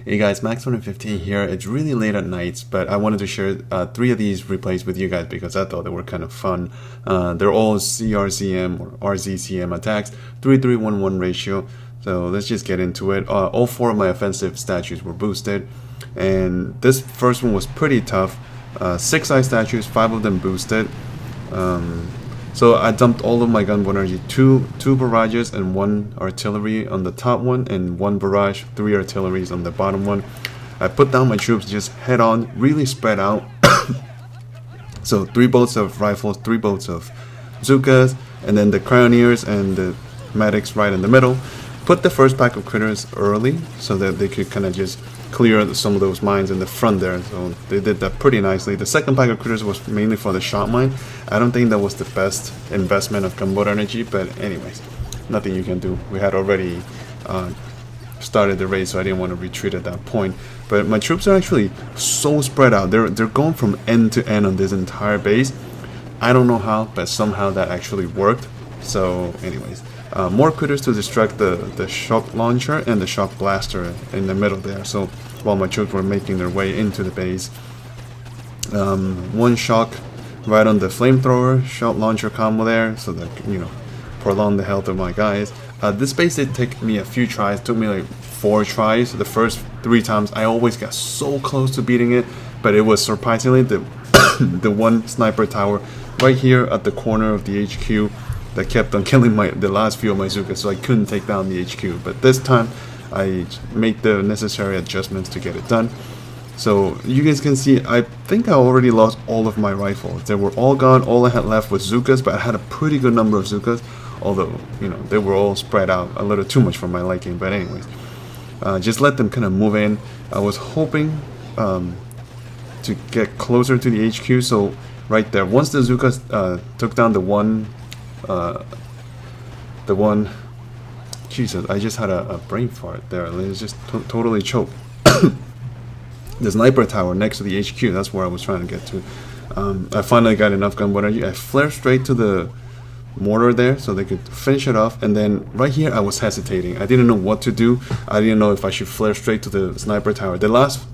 Hey guys, Max115 here. It's really late at night, but I wanted to share 3 of these replays with you guys because I thought they were kind of fun. They're all CRZM or RZCM attacks, 3-3-1-1 ratio. So let's just get into it. All 4 of my offensive statues were boosted, and this first one was pretty tough. 6 eye statues, 5 of them boosted. So I dumped all of my gunboat energy, two barrages and 1 artillery on the top one, and 1 barrage, 3 artilleries on the bottom one. I put down my troops just head on, really spread out. So 3 boats of rifles, 3 boats of bazookas, and then the cryoneers and the medics right in the middle. Put the first pack of critters early so that they could kind of just clear some of those mines in the front there, so they did that pretty nicely. The second pack of critters was mainly for the shot mine. I don't think that was the best investment of gunboat energy, but anyways, nothing you can do. We had already started the raid, so I didn't want to retreat at that point. But my troops are actually so spread out. They're going from end to end on this entire base. I don't know how, but somehow that actually worked. So anyways, more critters to distract the shock launcher and the shock blaster in the middle there. So while my troops were making their way into the base, 1 shock right on the flamethrower shock launcher combo there, so that prolong the health of my guys. This base did take me a few tries. It took me like 4 tries. The first 3 times I always got so close to beating it, but it was surprisingly the the 1 sniper tower right here at the corner of the HQ that kept on killing the last few of my Zukas, so I couldn't take down the HQ. But this time I made the necessary adjustments to get it done. So you guys can see, I think I already lost all of my rifles. They were all gone. All I had left was Zukas, but I had a pretty good number of Zukas, although they were all spread out a little too much for my liking. But anyways, just let them kind of move in. I was hoping to get closer to the HQ, so right there, once the Zukas took down the one, Jesus, I just had a brain fart there. It's just totally choked. The sniper tower next to the HQ, that's where I was trying to get to. I finally got enough gunboat energy. I flared straight to the mortar there so they could finish it off, and then right here I was hesitating. I didn't know what to do. I didn't know if I should flare straight to the sniper tower. The last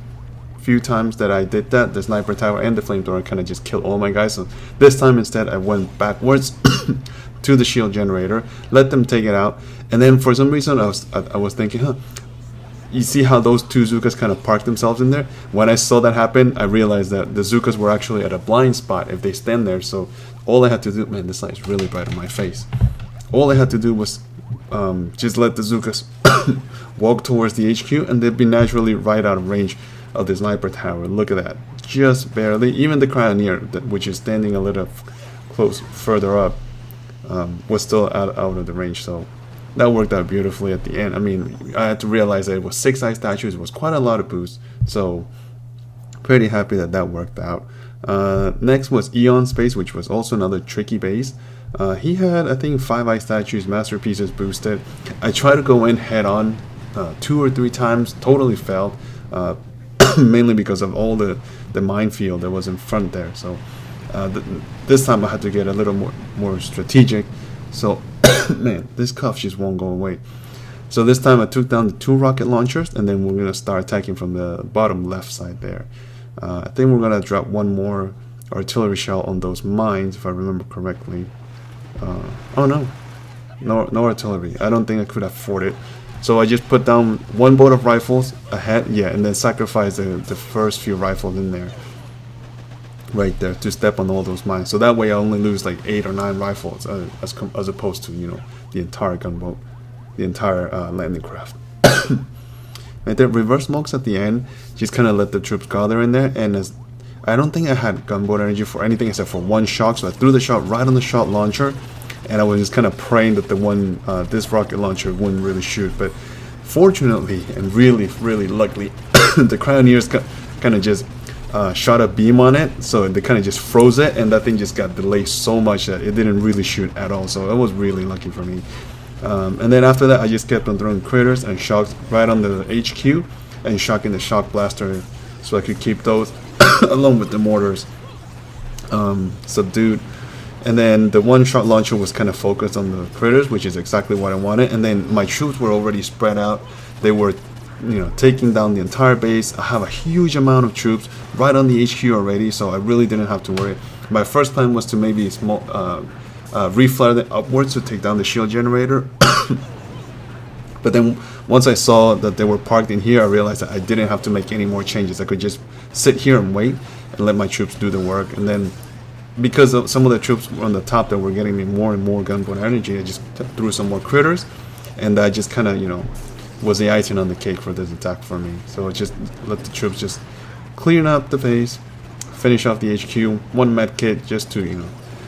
few times that I did that, the sniper tower and the flamethrower kind of just killed all my guys. So this time instead I went backwards to the shield generator, let them take it out, and then for some reason I was thinking, you see how those 2 Zukas kind of parked themselves in there? When I saw that happen, I realized that the Zukas were actually at a blind spot if they stand there. So all I had to do, man, this light is really bright on my face. All I had to do was just let the Zukas walk towards the HQ, and they'd be naturally right out of range of the sniper tower. Look at that, just barely. Even the cryoneer, which is standing a little close further up, was still out of the range. So that worked out beautifully at the end. I mean, I had to realize that it was 6 eye statues. It was quite a lot of boost, so pretty happy that that worked out. Next was Eon Space, which was also another tricky base. He had, I think, 5 eye statues, masterpieces boosted. I tried to go in head on 2 or 3 times, totally failed, mainly because of all the minefield that was in front there. So this time I had to get a little more strategic. So man, this cough just won't go away. So this time I took down the 2 rocket launchers, and then we're gonna start attacking from the bottom left side there. I think we're gonna drop 1 more artillery shell on those mines, if I remember correctly. Oh no artillery. I don't think I could afford it. So I just put down 1 boat of rifles ahead, yeah, and then sacrifice the first few rifles in there, right there, to step on all those mines. So that way I only lose like 8 or 9 rifles, as opposed to the entire gunboat, the entire landing craft. Right there, reverse smokes at the end, just kind of let the troops gather in there. And I don't think I had gunboat energy for anything except for 1 shock, so I threw the shot right on the shot launcher, and I was just kind of praying that this rocket launcher wouldn't really shoot. But fortunately, and really luckily, the cryoneers kind of just shot a beam on it, so they kind of just froze it, and that thing just got delayed so much that it didn't really shoot at all. So it was really lucky for me. And then after that, I just kept on throwing critters and shocks right on the HQ, and shocking the shock blaster so I could keep those along with the mortars subdued. And then the 1 shot launcher was kind of focused on the critters, which is exactly what I wanted. And then my troops were already spread out. They were taking down the entire base. I have a huge amount of troops right on the HQ already, so I really didn't have to worry. My first plan was to maybe reflare it upwards to take down the shield generator. But then once I saw that they were parked in here, I realized that I didn't have to make any more changes. I could just sit here and wait and let my troops do the work. And then because of some of the troops on the top that were getting me more and more gunboat energy, I just threw some more critters, and that just kind of was the icing on the cake for this attack for me. So I just let the troops just clean up the base, finish off the HQ, one med kit just to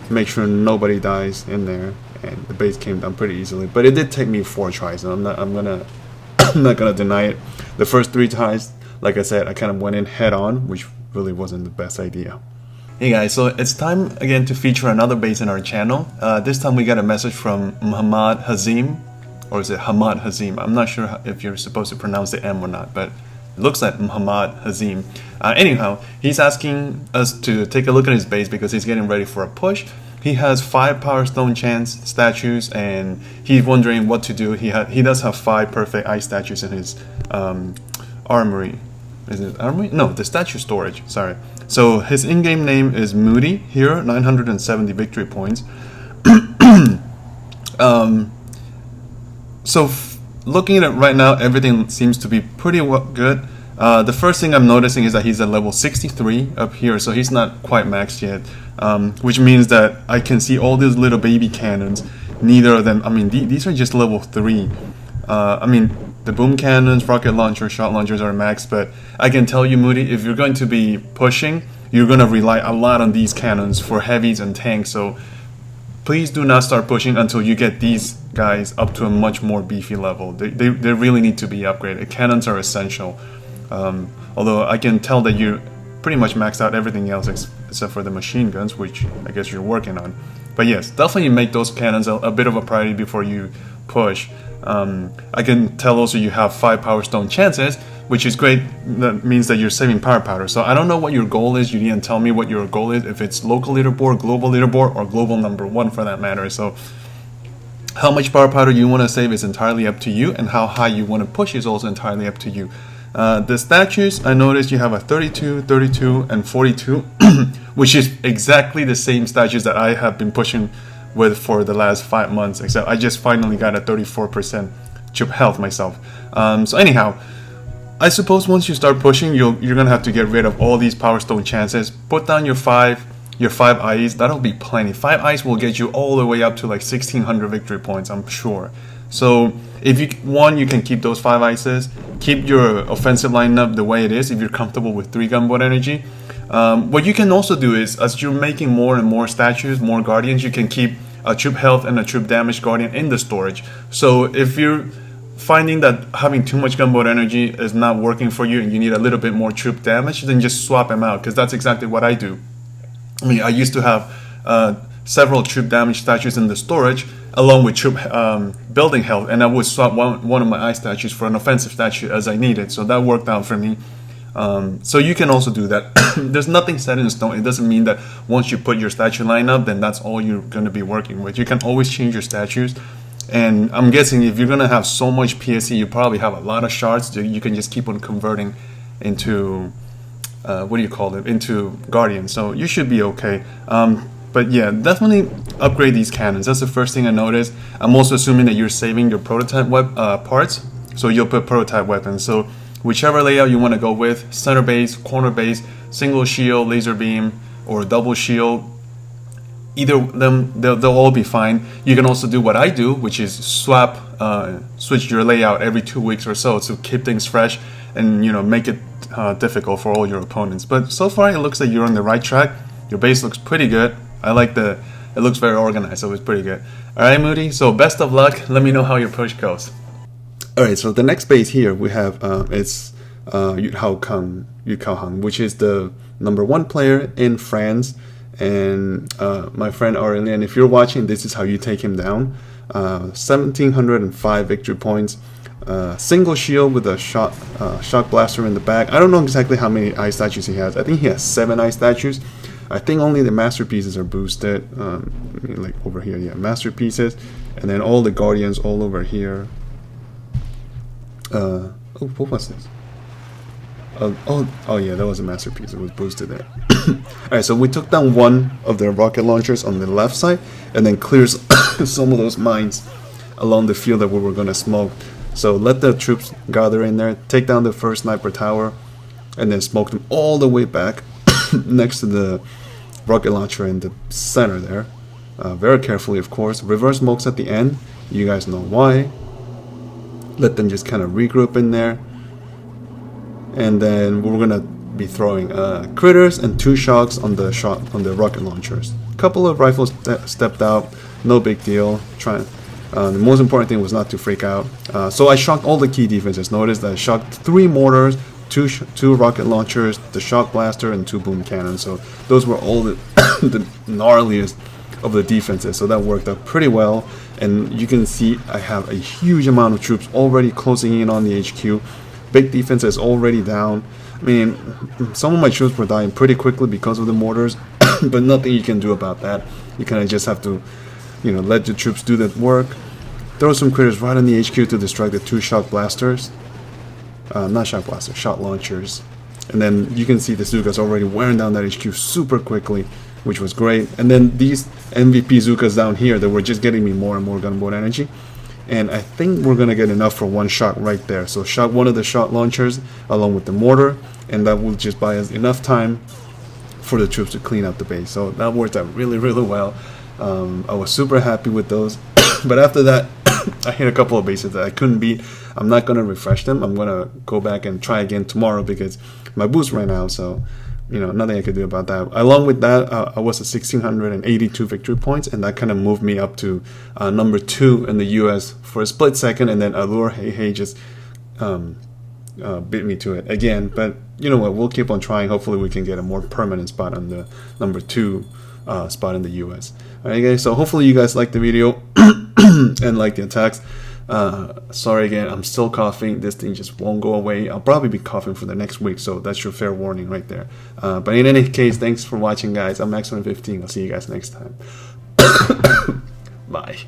make sure nobody dies in there, and the base came down pretty easily. But it did take me 4 tries, and I'm not gonna deny it. The first 3 tries, like I said, I kind of went in head on, which really wasn't the best idea. Hey guys, so it's time again to feature another base in our channel. This time we got a message from Muhammad Hazim, or is it Hamad Hazim? I'm not sure if you're supposed to pronounce the M or not, but it looks like Muhammad Hazim. Anyhow, he's asking us to take a look at his base because he's getting ready for a push. He has 5 Power Stone Chance statues, and he's wondering what to do. He does have 5 perfect ice statues in his armory. Is it armory? No, the statue storage. Sorry. So his in-game name is Moody. Here, 970 victory points. Looking at it right now, everything seems to be pretty good. The first thing I'm noticing is that he's at level 63 up here, so he's not quite maxed yet, which means that I can see all these little baby cannons. Neither of them, I mean, these are just level 3. I mean, the boom cannons, rocket launchers, shot launchers are maxed, but I can tell you, Moody, if you're going to be pushing, you're going to rely a lot on these cannons for heavies and tanks, so please do not start pushing until you get these guys up to a much more beefy level. They really need to be upgraded. Cannons are essential. Although I can tell that you pretty much maxed out everything else except for the machine guns, which I guess you're working on. But yes, definitely make those cannons a bit of a priority before you push. I can tell also you have 5 Power Stone chances, which is great. That means that you're saving power powder. So I don't know what your goal is. You didn't tell me what your goal is, if it's local leaderboard, global leaderboard, or global #1 for that matter. So how much power powder you want to save is entirely up to you, and how high you want to push is also entirely up to you. The statues, I noticed you have a 32, 32, and 42, which is exactly the same statues that I have been pushing with for the last 5 months, except I just finally got a 34% chip health myself. So anyhow, I suppose once you start pushing, you're gonna have to get rid of all these Power Stone chances. Put down your 5 ice. That'll be plenty. 5 ice will get you all the way up to like 1600 victory points, I'm sure. So if you want, you can keep those 5 ices. Keep your offensive lineup the way it is if you're comfortable with 3 gunboat energy. What you can also do is, as you're making more and more statues, more guardians, you can keep a troop health and a troop damage guardian in the storage. So if you're finding that having too much gunboat energy is not working for you and you need a little bit more troop damage, then just swap them out, because that's exactly what I do. I mean, I used to have several troop damage statues in the storage along with troop building health, and I would swap one of my ice statues for an offensive statue as I needed, so that worked out for me. So you can also do that. There's nothing set in stone. It doesn't mean that once you put your statue line up, then that's all you're going to be working with. You can always change your statues, and I'm guessing if you're going to have so much PSE, you probably have a lot of shards that you can just keep on converting into into guardians, so you should be okay. But yeah, definitely upgrade these cannons. That's the first thing I noticed. I'm also assuming that you're saving your prototype parts, so you'll put prototype weapons. So whichever layout you want to go with, center base, corner base, single shield, laser beam, or double shield, either of them, they'll all be fine. You can also do what I do, which is switch your layout every 2 weeks or so to keep things fresh and make it difficult for all your opponents. But so far it looks like you're on the right track. Your base looks pretty good. I like it looks very organized, so it's pretty good. Alright, Moody, so best of luck. Let me know how your push goes. Alright, so the next base here we have it's Yukaohang, which is the #1 player in France. And my friend Aurelien, if you're watching, this is how you take him down. 1705 victory points. Single shield with a shock blaster in the back. I don't know exactly how many ice statues he has. I think he has 7 ice statues. I think only the masterpieces are boosted. Like over here, yeah, masterpieces, and then all the guardians all over here. Oh, what was this? Oh yeah, that was a masterpiece. It was boosted there. Alright, so we took down one of the rocket launchers on the left side, and then clears some of those mines along the field that we were gonna smoke. So let the troops gather in there, take down the first sniper tower, and then smoke them all the way back next to the rocket launcher in the center there. Very carefully, of course. Reverse smokes at the end. You guys know why. Let them just kind of regroup in there. And then we're gonna be throwing critters and 2 shocks on the rocket launchers. A couple of rifles stepped out, no big deal. The most important thing was not to freak out. So I shocked all the key defenses. Notice that I shocked 3 mortars, 2 rocket launchers, the shock blaster, and 2 boom cannons. So those were all the gnarliest of the defenses. So that worked out pretty well. And you can see I have a huge amount of troops already closing in on the HQ. Big defense is already down. I mean, some of my troops were dying pretty quickly because of the mortars, but nothing you can do about that. You kind of just have to, let the troops do that work. Throw some critters right on the HQ to distract the 2 shock blasters. Not shock blasters, shot launchers. And then you can see the Zukas already wearing down that HQ super quickly, which was great. And then these MVP Zukas down here that were just getting me more and more gunboat energy. And I think we're going to get enough for 1 shot right there. So shot one of the shot launchers along with the mortar, and that will just buy us enough time for the troops to clean up the base. So that worked out really, really well. I was super happy with those. But after that, I hit a couple of bases that I couldn't beat. I'm not going to refresh them. I'm going to go back and try again tomorrow because my boost ran out. So, nothing I could do about that. Along with that, I was at 1,682 victory points, and that kind of moved me up to number 2 in the US for a split second, and then Allure Hey just beat me to it again. But you know what? We'll keep on trying. Hopefully we can get a more permanent spot on the number 2 spot in the US. Alright guys, so hopefully you guys liked the video and like the attacks. Sorry again, I'm still coughing. This thing just won't go away. I'll probably be coughing for the next week, so that's your fair warning right there. But in any case, thanks for watching guys. I'm Max115. I'll see you guys next time. Bye.